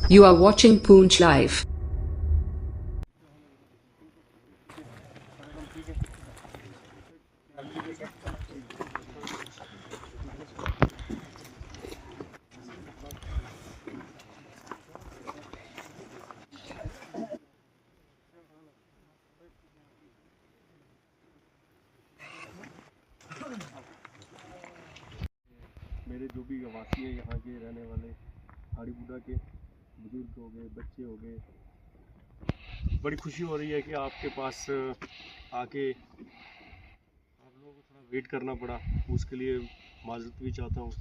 You are watching Poonch Live. मेरे जो भी वासी हैं यहाँ के रहने वाले हाड़ी बुढ़ा के बुजुर्ग हो गए, बच्चे हो गए, बड़ी खुशी हो रही है कि आपके पास आके आप लोगों को थोड़ा वेट करना पड़ा। उसके लिए माजरत भी चाहता हूँ।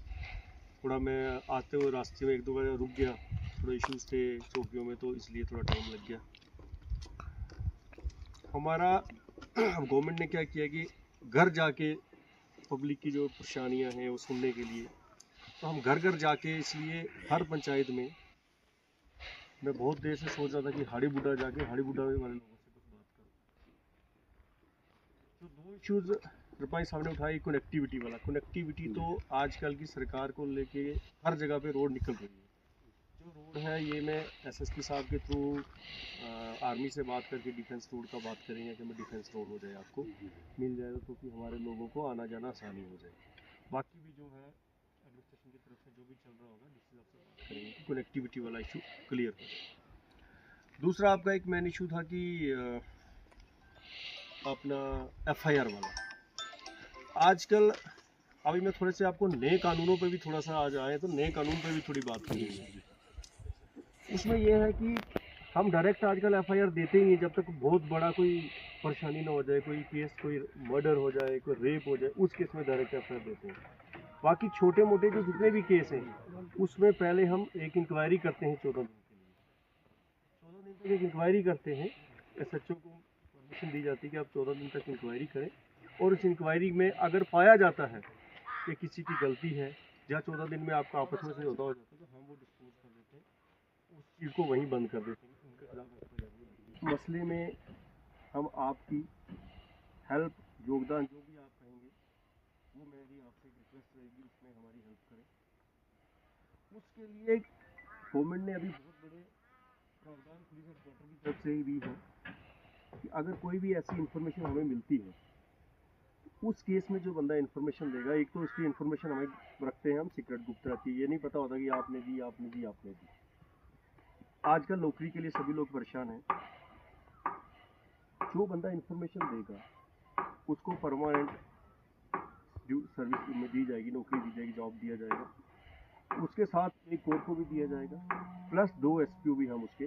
थोड़ा मैं आते हुए रास्ते में एक दो बार रुक गया, थोड़ा इश्यूज थे चौकियों में, तो इसलिए थोड़ा टाइम लग गया। हमारा गवर्नमेंट ने क्या किया कि घर जाके पब्लिक की जो परेशानियाँ हैं वो सुनने के लिए, तो हम घर घर जाके, इसलिए हर पंचायत में मैं बहुत देर से सोच रहा था कि हाड़ी बुढ़ा जाके हाड़ी बुढ़ा वाले लोगों से कुछ बात करूं। तो दो इश्यूज रुपाई सामने उठाई। कनेक्टिविटी वाला, कनेक्टिविटी तो आजकल की सरकार को लेके हर जगह पे रोड निकल रही है। जो रोड है ये मैं एसएसपी साहब के थ्रू आर्मी से बात करके डिफेंस रोड का बात करेंगे कि मैं डिफेंस रोड हो जाए, आपको मिल जाएगा, तो कि हमारे लोगों को आना जाना आसानी हो जाए। बाकी भी जो है एडमिनिस्ट्रेशन की तरफ से जो भी चल रहा होगा डीसी साहब से बात करेंगे कि कनेक्टिविटी वाला इशू क्लियर हो जाए। दूसरा आपका एक मेन इशू था कि अपना एफआईआर वाला। आजकल अभी मैं थोड़े से आपको नए कानूनों पे भी थोड़ा सा आज आए, तो नए कानून पे भी थोड़ी बात करेंगे। उसमें यह है कि हम डायरेक्ट आजकल एफआईआर देते ही नहीं जब तक बहुत बड़ा कोई परेशानी ना हो जाए, कोई केस, कोई मर्डर हो जाए, कोई रेप हो जाए, उस केस में डायरेक्ट एफआईआर देते हैं। बाकी छोटे मोटे जो जितने भी केस हैं उसमें पहले हम एक इंक्वायरी करते हैं 14 दिन के लिए। 14 दिन तक एक इंक्वायरी करते हैं। एसएचओ को परमिशन दी जाती है कि आप 14 दिन तक इंक्वायरी करें, और उस इंक्वायरी में अगर पाया जाता है कि किसी की गलती है, या 14 दिन में आपका आपस में समझौता हो जाता है, तो हम वो डिस्पोज कर देते हैं, उस चीज़ को वहीं बंद कर देते हैं। उनके खिलाफ मसले में हम आपकी हेल्प, योगदान जो भी आप कहेंगे वो मेरी आपसे एक रिक्वेस्ट रहेगी, उसमें हमारी हेल्प करें। उसके लिए गवर्नमेंट ने अभी बहुत बड़े प्रावधान पुलिस हेडक्वार्टर की तरफ से भी है कि अगर कोई भी ऐसी इन्फॉर्मेशन हमें मिलती है, उस केस में जो बंदा इन्फॉर्मेशन देगा, एक तो उसकी इन्फॉर्मेशन हमें रखते हैं हम सीक्रेट गुप्त रखी है, ये नहीं पता होता कि आपने दी, आपने दी, आपने दी। आजकल नौकरी के लिए सभी लोग परेशान हैं। जो बंदा इन्फॉर्मेशन देगा उसको परमानेंट सर्विस में दी जाएगी, नौकरी दी जाएगी, जॉब दिया जाएगा। उसके साथ एक कोर को भी दिया जाएगा, प्लस 2 एसपीओ भी हम उसके,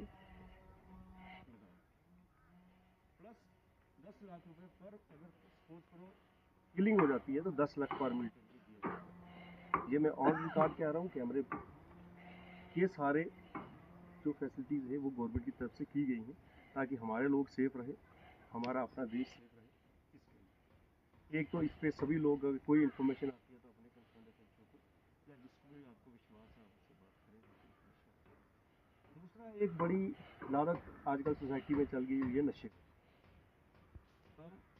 प्लस 10 लाख रुपए पर, अगर सपोज करो किलिंग हो जाती है तो 10 लाख पर मिनट दिया जाएगा। ये मैं ऑन रिकॉर्ड कह रहा हूँ, कैमरे पे। ये सारे जो फैसिलिटीज़ है वो गवर्नमेंट की तरफ से की गई हैं ताकि हमारे लोग सेफ रहे, हमारा अपना देश सेफ रहे। इसके लिए एक तो इस पर सभी लोग, अगर कोई इन्फॉर्मेशन आती है तो अपने कंसर्न एजेंसियों को, या जिसको भी आपको विश्वास है आप उससे बात करें। दूसरा, एक बड़ी लानत आजकल सोसाइटी में चल गई हुई है नशे।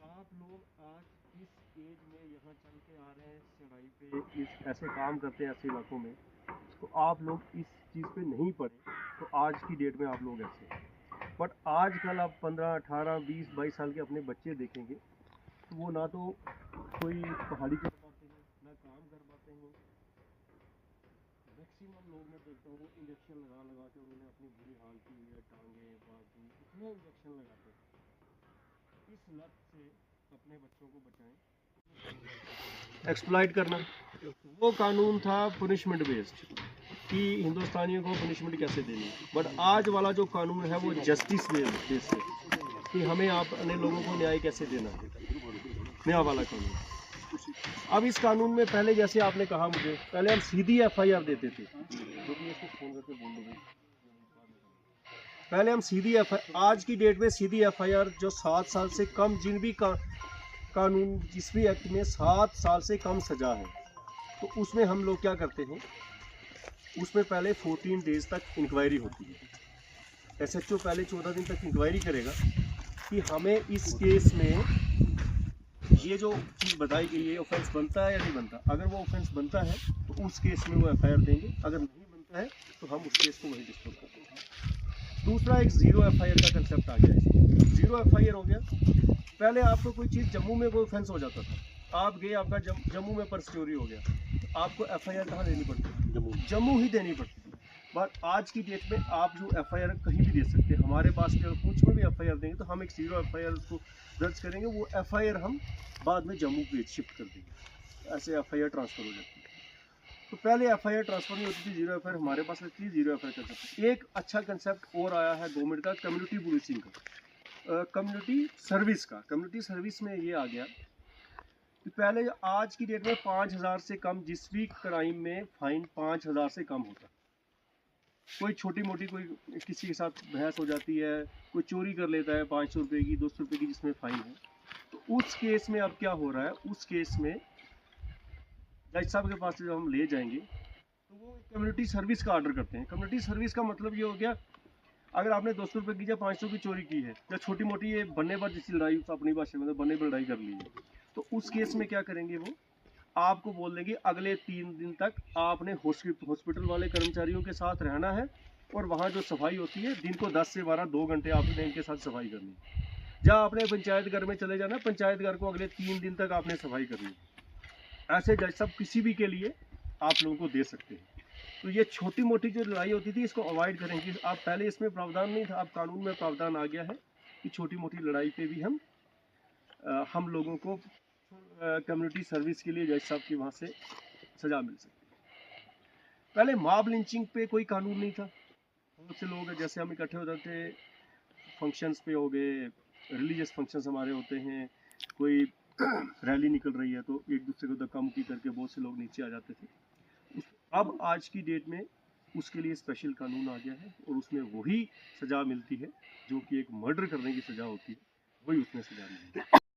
आप लोग आज इस एज में यहाँ चल के आ रहे हैं चढ़ाई पे, इस ऐसे काम करते हैं ऐसे इलाकों में, तो आप लोग इस चीज़ पे नहीं पड़े तो आज की डेट में आप लोग ऐसे हैं। बट आजकल आप 15, 18, 20, 22 साल के अपने बच्चे देखेंगे तो वो ना तो कोई पहाड़ी कर पाते हैं, ना काम कर पाते हैं। मैक्सिमम लोग मैं देखता हूँ इंजेक्शन लगा लगा के उन्होंने अपनी बुरी हाल की हुई है, टांगे, बाजू, इतने इंजेक्शन लगाते हैं। इस लत से अपने बच्चों को बचाएं। एक्सप्लॉइट करना, वो कानून था पनिशमेंट बेस्ड कि हिंदुस्तानियों को पनिशमेंट कैसे देनी है। बट आज वाला जो कानून है वो जस्टिस बेस्ड है कि हमें आप अपने लोगों को न्याय कैसे देना है, नया वाला कानून। अब इस कानून में पहले जैसे आपने कहा मुझे, पहले हम सीधी एफआईआर देते थे, जो भी इसको फोन करके बोल दोगे, पहले हम सीधी आज की डेट में सीधी एफआईआर जो 7 साल से कम, जिन भी कानून जिस भी एक्ट में 7 साल से कम सजा है, तो उसमें हम लोग क्या करते हैं, उसमें पहले 14 डेज तक इंक्वायरी होती है। एसएचओ पहले 14 दिन तक इंक्वायरी करेगा कि हमें इस केस में ये जो चीज़ बताई गई है ऑफेंस बनता है या नहीं बनता। अगर वो ऑफेंस बनता है तो उस केस में वो एफआईआर देंगे, अगर नहीं बनता है तो हम उस केस को वहीं डिस्पोज करते हैं। दूसरा एक जीरो एफआईआर का कंसेप्ट आ गया है। जीरो एफआईआर हो गया, पहले आपको कोई चीज़ जम्मू में कोई ऑफेंस हो जाता था, आप गए, आपका जम्मू में पर्स चोरी हो गया, तो आपको एफआईआर कहाँ देनी पड़ती थी? जम्मू ही देनी पड़ती थी। बट आज की डेट में आप जो एफआईआर कहीं भी दे सकते हैं। हमारे पास भी अगर पूंछ में भी एफआईआर देंगे तो हम एक जीरो एफआईआर उसको दर्ज करेंगे, वो एफआईआर हम बाद में जम्मू पे शिफ्ट कर देंगे, ऐसे एफआईआर ट्रांसफर हो जाती है। तो पहले एफआईआर ट्रांसफर नहीं होती थी, जीरो एफआईआर हमारे पास रहती है, जीरो एफआईआर कर सकते। एक अच्छा कंसेप्ट और आया है गवर्नमेंट का, कम्युनिटी पुलिसिंग का, कम्युनिटी सर्विस का। कम्युनिटी सर्विस में ये आ गया कि पहले आज की डेट में 5,000 से कम जिस भी क्राइम में फाइन 5,000 से कम होता, कोई छोटी मोटी कोई किसी के साथ बहस हो जाती है, कोई चोरी कर लेता है 500 रुपये की 200 रुपये की जिसमें फाइन है, तो उस केस में अब क्या हो रहा है, उस केस में जज साहब के पास जब हम ले जाएंगे तो वो कम्युनिटी सर्विस का ऑर्डर करते हैं। कम्युनिटी सर्विस का मतलब ये हो गया, अगर आपने 200 रुपये की या 500 की चोरी की है या छोटी मोटी ये बन्ने पर जैसी लड़ाई, अपनी भाषा में बन्ने पर लड़ाई कर ली है, तो उस केस में क्या करेंगे, वो आपको बोल देंगे अगले 3 दिन तक आपने हॉस्पिटल वाले कर्मचारियों के साथ रहना है, और वहाँ जो सफाई होती है दिन को 10 से 12 2 घंटे आपने इनके साथ सफाई करनी है। जहाँ आपने पंचायत घर में चले जाना, पंचायत घर को अगले 3 दिन तक आपने सफाई करनी है। ऐसे जज साहब किसी भी के लिए आप लोगों को दे सकते हैं। तो ये छोटी मोटी जो लड़ाई होती थी इसको अवॉइड करेंगे आप। पहले इसमें प्रावधान नहीं था, अब कानून में प्रावधान आ गया है कि छोटी मोटी लड़ाई पे भी हम लोगों को कम्युनिटी सर्विस के लिए जज साहब की वहाँ से सजा मिल सकती है। पहले मॉब लिंचिंग पे कोई कानून नहीं था। बहुत से लोग जैसे हम इकट्ठे हो जाते थे, फंक्शंस पे हो गए, रिलीजियस फंक्शंस हमारे होते हैं, कोई रैली निकल रही है तो एक दूसरे को धक्का मुक्की करके बहुत से लोग नीचे आ जाते थे। अब आज की डेट में उसके लिए स्पेशल कानून आ गया है, और उसमें वही सज़ा मिलती है जो कि एक मर्डर करने की सज़ा होती है, वही उसमें सज़ा मिलती है।